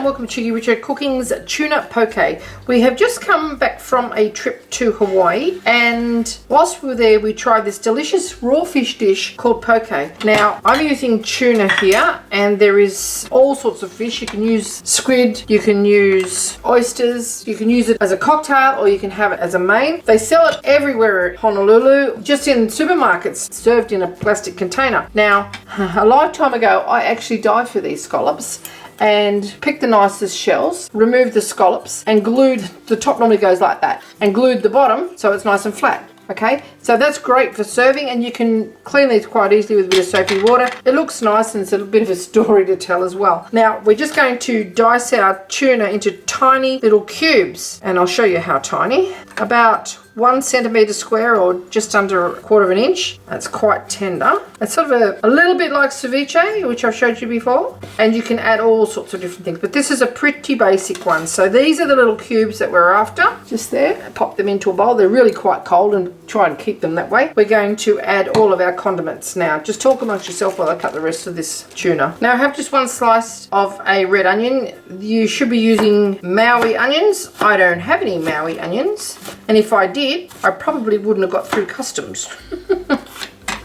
and welcome to Cheekyricho Cooking's Tuna Poké. We have just come back from a trip to Hawaii, and whilst we were there we tried this delicious raw fish dish called poke. Now I'm using tuna here, and there is all sorts of fish. You can use squid, you can use oysters, you can use it as a cocktail, or you can have it as a main. They sell it everywhere at Honolulu, just in supermarkets, served in a plastic container. Now a lifetime ago I actually dived for these scallops and picked the nicest shells, removed the scallops and glued, the top normally goes like that, and glued the bottom so it's nice and flat. Okay, so that's great for serving, and you can clean these quite easily with a bit of soapy water. It looks nice, and it's a bit of a story to tell as well. Now we're just going to dice our tuna into tiny little cubes, and I'll show you how tiny. About 1 centimetre square, or just under 1/4 of an inch. That's quite tender. It's sort of a little bit like ceviche, which I've showed you before, and you can add all sorts of different things, but this is a pretty basic one. So these are the little cubes that we're after, just there. Pop them into a bowl. They're really quite cold, and try and keep them that way. We're going to add all of our condiments now. Just talk amongst yourself while I cut the rest of this tuna. Now I have just 1 slice of a red onion. You should be using Maui onions. I don't have any Maui onions, and if I did, I probably wouldn't have got through customs.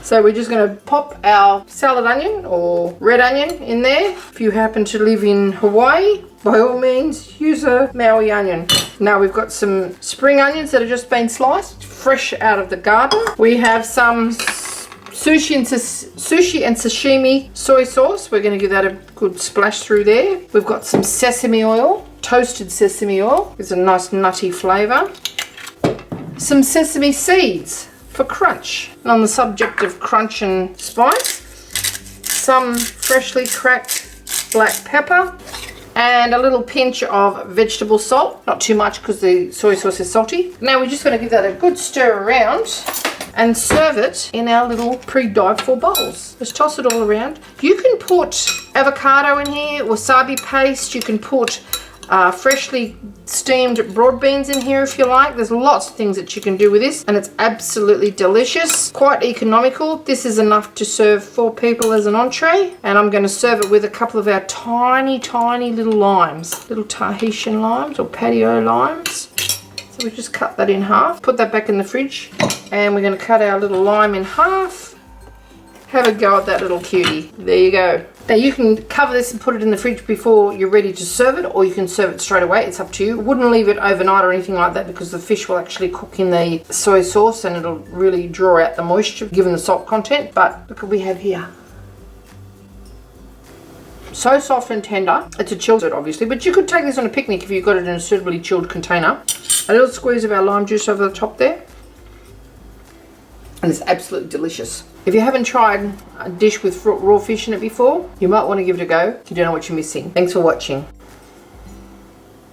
So we're just going to pop our salad onion or red onion in there. If you happen to live in Hawaii, by all means use a Maui onion. Now we've got some spring onions that have just been sliced, fresh out of the garden. We have some sushi and sashimi soy sauce. We're going to give that a good splash through there. We've got some sesame oil, toasted sesame oil. It's a nice nutty flavour. Some sesame seeds for crunch. And on the subject of crunch and spice, some freshly cracked black pepper and a little pinch of vegetable salt. Not too much because the soy sauce is salty. Now we're just going to give that a good stir around and serve it in our little pre-dived for bowls. Just toss it all around. You can put avocado in here, wasabi paste. You can put freshly steamed broad beans in here if you like. There's lots of things that you can do with this, and it's absolutely delicious. Quite economical. This is enough to serve 4 people as an entree, and I'm going to serve it with a couple of our tiny little limes, little Tahitian limes or patio limes. So we just cut that in half, put that back in the fridge, and we're going to cut our little lime in half. Have a go at that little cutie. There you go. Now you can cover this and put it in the fridge before you're ready to serve it, or you can serve it straight away. It's up to you. Wouldn't leave it overnight or anything like that, because the fish will actually cook in the soy sauce and it'll really draw out the moisture given the salt content. But look what we have here. So soft and tender. It's a chilled it obviously, but you could take this on a picnic if you've got it in a suitably chilled container. A little squeeze of our lime juice over the top there. And it's absolutely delicious. If you haven't tried a dish with raw fish in it before, you might want to give it a go. You don't know what you're missing. Thanks for watching.